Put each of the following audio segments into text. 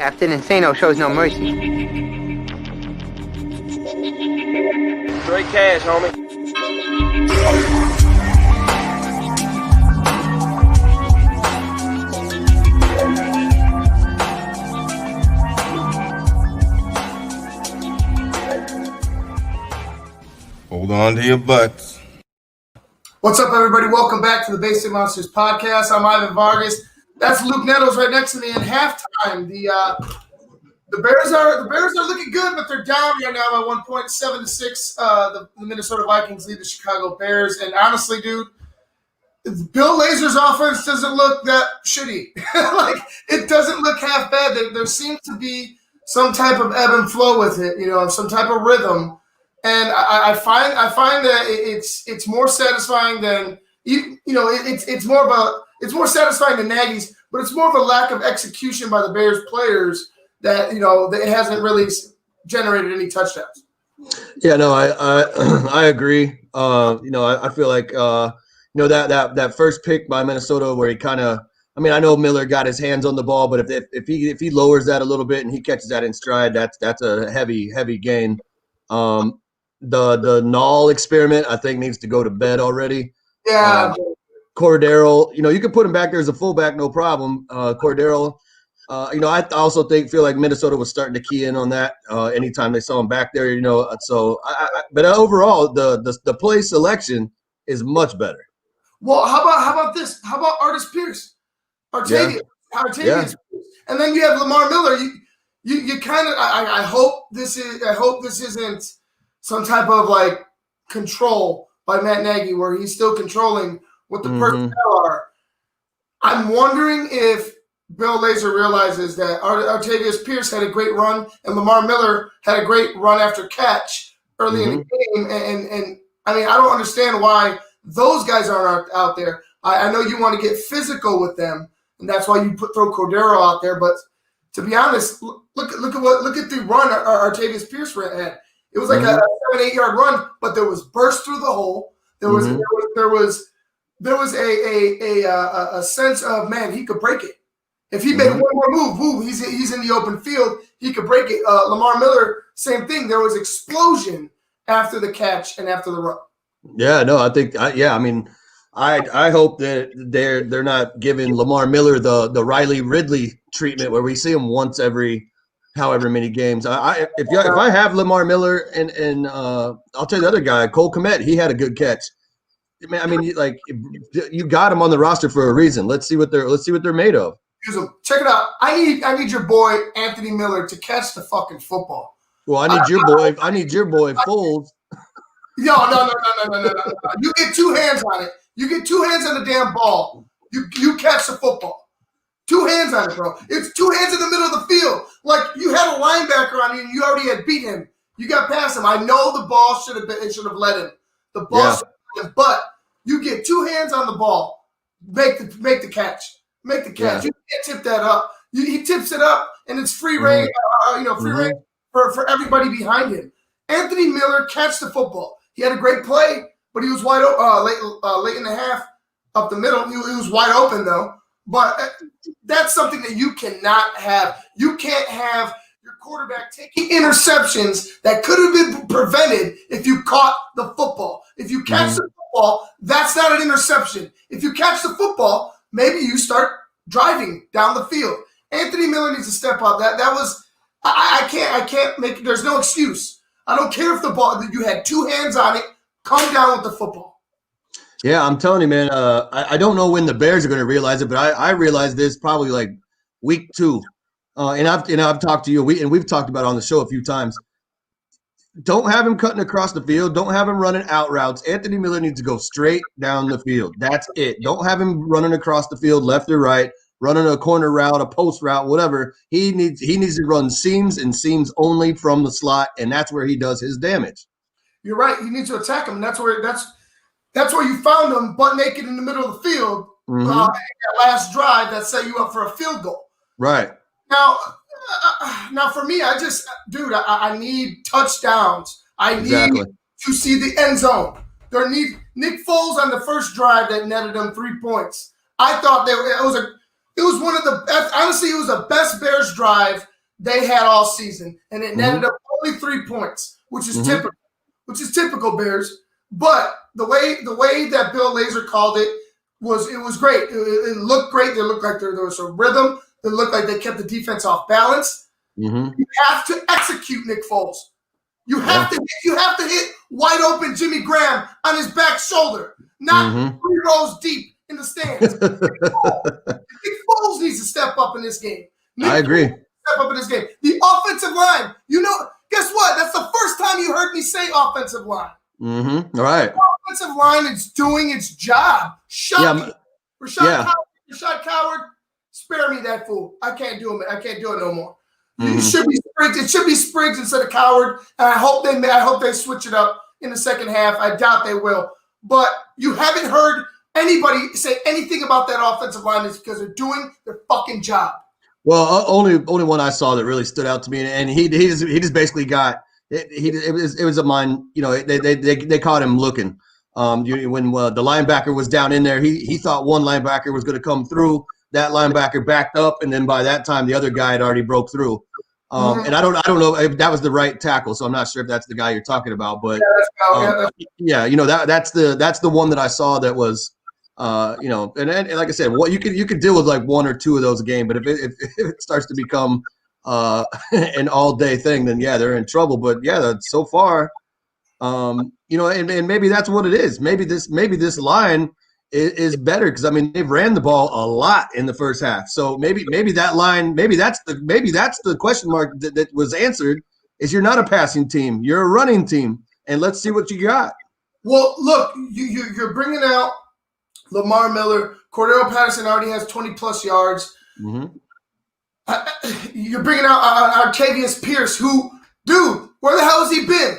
Captain Insano shows no mercy. Straight cash, homie. Hold on to your butts. What's up, everybody? Welcome back to the Basic Monsters podcast. I'm Ivan Vargas. That's Luke Nettles right next to me. In halftime, the Bears are looking good, but they're down right now by 1 point, 7-6. The Minnesota Vikings lead the Chicago Bears, and honestly, dude, Bill Lazor's offense doesn't look that shitty. Like, it doesn't look half bad. There seems to be some type of ebb and flow with it, some type of rhythm. And I find that it's more satisfying than it's more satisfying than Nagy's, but it's more of a lack of execution by the Bears players that that it hasn't really generated any touchdowns. Yeah, no, I agree. I feel like that first pick by Minnesota where he kind of, I know Miller got his hands on the ball, but if he lowers that a little bit and he catches that in stride, that's a heavy gain. The Nall experiment, I think, needs to go to bed already. Yeah. Cordero, you can put him back there as a fullback, no problem. Cordero, I also feel like Minnesota was starting to key in on that anytime they saw him back there, So, but overall, the play selection is much better. Well, how about this? How about Artis Pierce, Artavius, Pierce, and then you have Lamar Miller. You kind of. I hope this isn't some type of like control by Matt Nagy where he's still controlling what the personnel are. I'm wondering if Bill Lazor realizes that Artavius Pierce had a great run and Lamar Miller had a great run after catch early in the game. And I don't understand why those guys aren't out there. I know you want to get physical with them, and that's why you throw Cordero out there. But to be honest, look at the run Artavius Pierce had. It was like a 7-8 yard run, but there was burst through the hole. There was a sense of, man, he could break it. If he made one more move, boom, he's in the open field. He could break it. Lamar Miller, same thing. There was explosion after the catch and after the run. Yeah, no, I think, I hope that they're not giving Lamar Miller the Riley Ridley treatment where we see him once every however many games. If I have Lamar Miller and I'll tell you the other guy, Cole Kmet, he had a good catch. You got him on the roster for a reason. Let's see what they're made of. Check it out. I need your boy Anthony Miller to catch the fucking football. Well, I need your boy Foles. No. You get two hands on it. You get two hands on the damn ball. You catch the football. Two hands on it, bro. It's two hands in the middle of the field. Like you had a linebacker on you and you already had beat him. You got past him. I know the ball should have led him. The ball should have led him, but you get two hands on the ball. Make the catch. Make the catch. You can't tip that up. He tips it up and it's free reign, free reign for everybody behind him. Anthony Miller catch the football. He had a great play, but he was wide open late in the half up the middle. He was wide open though. But that's something that you cannot have. You can't have your quarterback taking interceptions that could have been prevented if you caught the football. If you catch the football, that's not an interception. If you catch the football, maybe you start driving down the field. Anthony Miller needs to step up. That was I can't make. There's no excuse. I don't care if the ball you had two hands on it. Come down with the football. Yeah, I'm telling you, man. I don't know when the Bears are going to realize it, but I realized this probably like week 2, and I've talked to you. We've talked about it on the show a few times. Don't have him cutting across the field. Don't have him running out routes. Anthony Miller needs to go straight down the field. That's it. Don't have him running across the field left or right, running a corner route, a post route, whatever. He needs to run seams and seams only from the slot, and that's where he does his damage. You're right. You need to attack him. That's where you found him butt naked in the middle of the field. That last drive that set you up for a field goal. Right. Now for me, I need touchdowns. I need to see the end zone. Nick Foles on the first drive that netted them 3 points. I thought it was one of the best. Honestly, it was the best Bears drive they had all season, and it netted up only 3 points, which is typical. Which is typical Bears. But the way that Bill Lazor called it was great. It looked great. They looked like there was a rhythm. It looked like they kept the defense off balance. You have to execute, Nick Foles. You have to hit wide open Jimmy Graham on his back shoulder, not 3 rows deep in the stands. Nick Foles needs to step up in this game. I agree. Step up in this game. The offensive line, guess what? That's the first time you heard me say offensive line. All right. The offensive line is doing its job. Rashad Coward, spare me that fool. I can't do it. I can't do it no more. It should be Spriggs. It should be Spriggs instead of Coward. And I hope they switch it up in the second half. I doubt they will. But you haven't heard anybody say anything about that offensive line is because they're doing their fucking job. Well, only one I saw that really stood out to me, and he just basically got it was a mine. They caught him looking. When the linebacker was down in there, he thought one linebacker was going to come through. That linebacker backed up, and then by that time, the other guy had already broke through. And I don't know if that was the right tackle, so I'm not sure if that's the guy you're talking about. But that's the one that I saw that was. And like I said, what you could deal with like 1 or 2 of those a game, but if it starts to become an all day thing, then they're in trouble. But so far, and maybe that's what it is. Maybe this line is better because they've ran the ball a lot in the first half. So maybe that line, maybe that's the question mark that was answered. Is you're not a passing team, you're a running team, and let's see what you got. Well, look, you're bringing out Lamar Miller. Cordero Patterson already has 20-plus yards. You're bringing out Artavius Pierce, who, dude, where the hell has he been?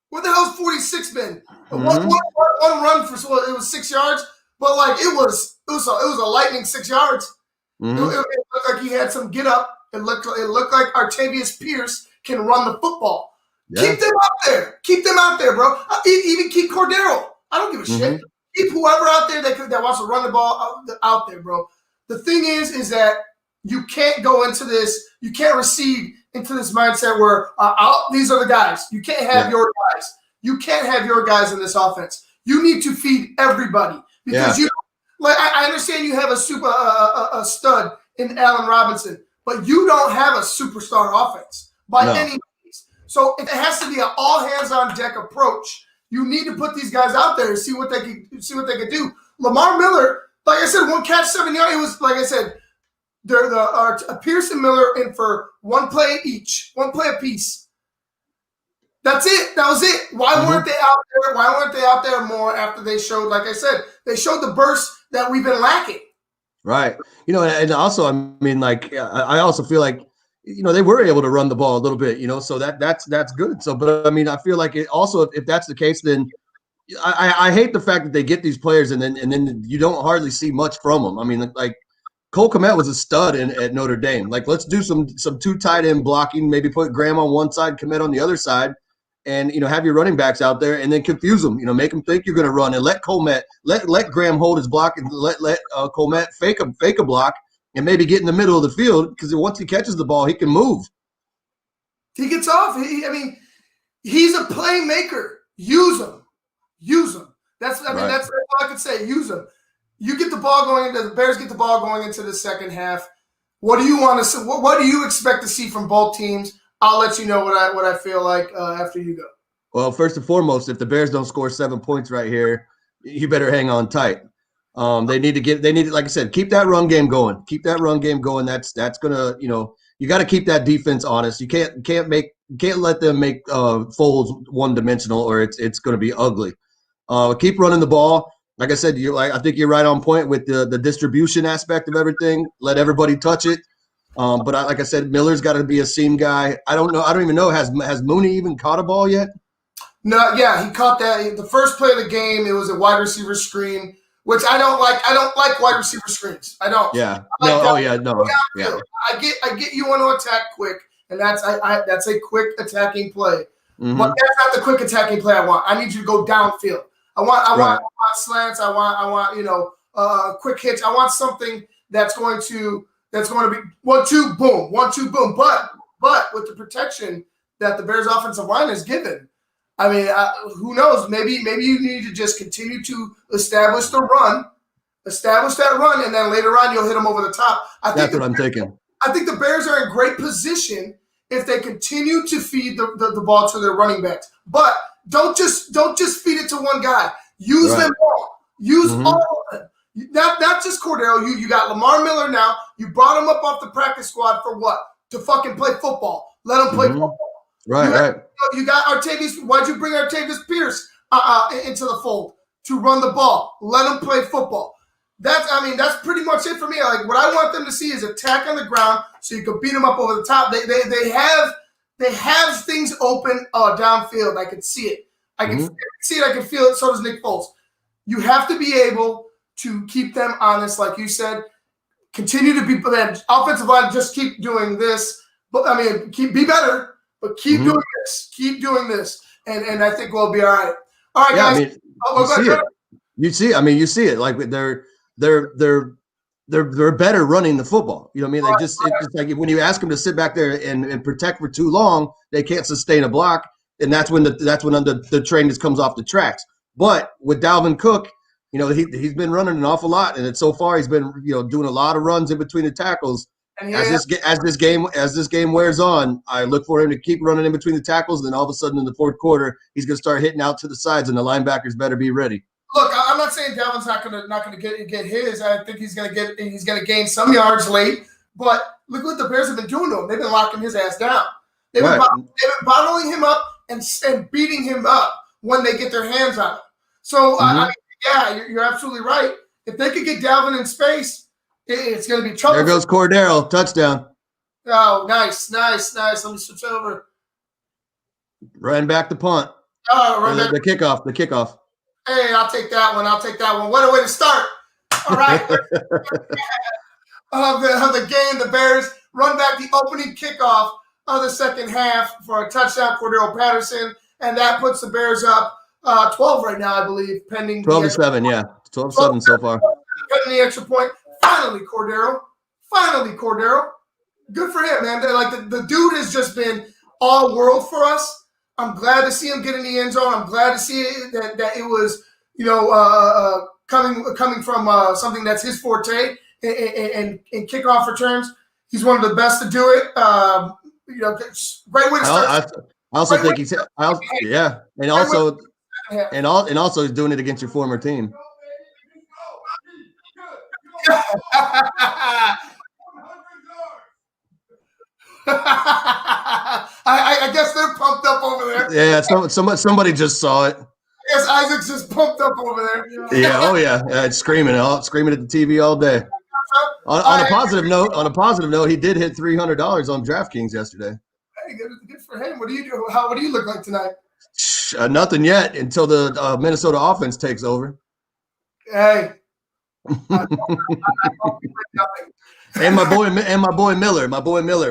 Where the hell's 46 been? One run for it was 6 yards, but like it was a lightning 6 yards. It looked like he had some get up. It looked like Artavius Pierce can run the football. Yeah. Keep them out there, bro. Even keep Cordero. I don't give a shit. Keep whoever out there that wants to run the ball out there, bro. The thing is that you can't go into this. You can't recede into this mindset where these are the guys. You can't have your guys. You can't have your guys in this offense. You need to feed everybody because I understand you have a stud in Allen Robinson, but you don't have a superstar offense by any means. So it has to be an all hands on deck approach. You need to put these guys out there and see what they could do. Lamar Miller, like I said, 1 catch, 7 yards. It was like I said, they're Pierce and Miller in for 1 play each, 1 play apiece. That's it. That was it. Why weren't they out there? Why weren't they out there more after they showed, like I said, they showed the burst that we've been lacking. Right. And also, I also feel like, they were able to run the ball a little bit, so that's good. So, but I feel like it also, if that's the case, then I hate the fact that they get these players and then you don't hardly see much from them. Like Cole Kmet was a stud at Notre Dame. Like, let's do some 2 tight end blocking, maybe put Graham on one side, Kmet on the other side, and have your running backs out there and then confuse them. Make them think you're going to run and let Kmet let Graham hold his block and let Kmet fake a block. And maybe get in the middle of the field because once he catches the ball, he can move. He gets off. He's a playmaker. Use him. That's all I could say. Use him. You get the ball going into the Bears. Get the ball going into the second half. What do you want to see? What do you expect to see from both teams? I'll let you know what I feel like after you go. Well, first and foremost, if the Bears don't score 7 points right here, you better hang on tight. They need to, like I said, keep that run game going. That's gonna, you got to keep that defense honest. You can't let them make Foles one-dimensional, or it's going to be ugly. Keep running the ball. Like I said, I think you're right on point with the distribution aspect of everything. Let everybody touch it. But like I said, Miller's got to be a seam guy. I don't even know. Has Mooney even caught a ball yet? No, yeah, he caught that. The first play of the game, it was a wide receiver screen. Which I don't like. I don't like wide receiver screens. I don't. Yeah. Yeah. I get you want to attack quick, and that's a quick attacking play. But that's not the quick attacking play I want. I need you to go downfield. I want slants. I want quick hits. I want something that's going to that's going to be 1-2, boom, 1-2, boom. But with the protection that the Bears offensive line is given, I mean, who knows? Maybe you need to just continue to establish that run, and then later on you'll hit them over the top. That's what I'm thinking. I think the Bears are in great position if they continue to feed the ball to their running backs. But don't just feed it to one guy. Use them all. Use all of them. Not just Cordero. You got Lamar Miller now. You brought him up off the practice squad for what? To fucking play football. Let him play football. Right. You got Artavius. Why'd you bring Artavius Pierce into the fold? To run the ball. Let him play football. That's pretty much it for me. Like, what I want them to see is attack on the ground so you can beat them up over the top. They have things open downfield. I can see it. I can see it. I can feel it. So does Nick Foles. You have to be able to keep them honest, like you said. Continue to be offensive line. Just keep doing this. But be better. But keep doing this. Keep doing this, and I think we'll be all right. All right, guys. You see it. Like they're better running the football. You know what I mean? It's just like when you ask them to sit back there and protect for too long, they can't sustain a block, and that's when the train just comes off the tracks. But with Dalvin Cook, you know, he's been running an awful lot, and so far he's been doing a lot of runs in between the tackles. As this game wears on, I look for him to keep running in between the tackles. And then all of a sudden in the fourth quarter, he's going to start hitting out to the sides, and the linebackers better be ready. Look, I'm not saying Dalvin's not going to get his. I think he's going to gain some yards late. But look what the Bears have been doing to him. They've been locking his ass down. They've been bottling him up and beating him up when they get their hands on him. So you're absolutely right. If they could get Dalvin in space, it's going to be trouble. There goes Cordero, touchdown. Oh, nice. Let me switch over. Ran back the punt. The kickoff. Hey, I'll take that one. What a way to start. All right. of the game, the Bears run back the opening kickoff of the second half for a touchdown, Cordero Patterson, and that puts the Bears up 12 right now, I believe, pending 12-7, yeah. 12-7 so far. Pending the extra point. Finally, Cordero. Good for him, man. Like the dude has just been all world for us. I'm glad to see him get in the end zone. I'm glad to see that it was, coming from something that's his forte and kickoff returns. He's one of the best to do it. Great way to start. I also think he's and also he's doing it against your former team. I guess they're pumped up over there. Yeah, somebody just saw it. I guess Isaac's just pumped up over there. Yeah, it's screaming at the TV all day. On a positive note, he did hit $300 on DraftKings yesterday. Hey, good for him. What do you do? What do you look like tonight? Nothing yet until the Minnesota offense takes over. Hey. And my boy Miller.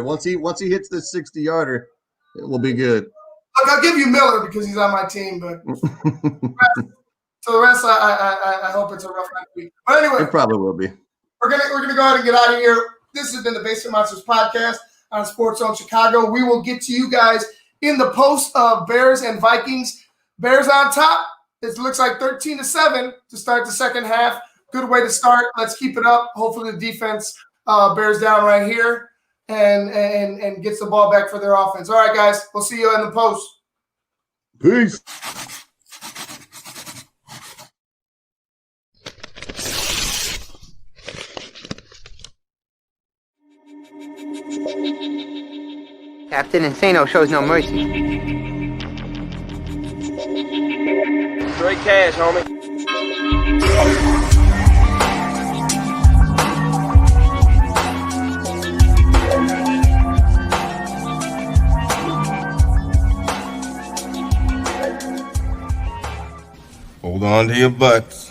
Once he hits this 60-yarder, it will be good. Look, I'll give you Miller because he's on my team, but so the rest, I hope it's a rough night week. But anyway, it probably will be. We're gonna go ahead and get out of here. This has been the Basement Monsters podcast on Sports Zone Chicago. We will get to you guys in the post of Bears and Vikings. Bears on top. It looks like 13-7 to start the second half. Good way to start. Let's keep it up. Hopefully the defense bears down right here and gets the ball back for their offense. All right, guys. We'll see you in the post. Peace. Captain Insano shows no mercy. Straight cash, homie. Hold on to your butts.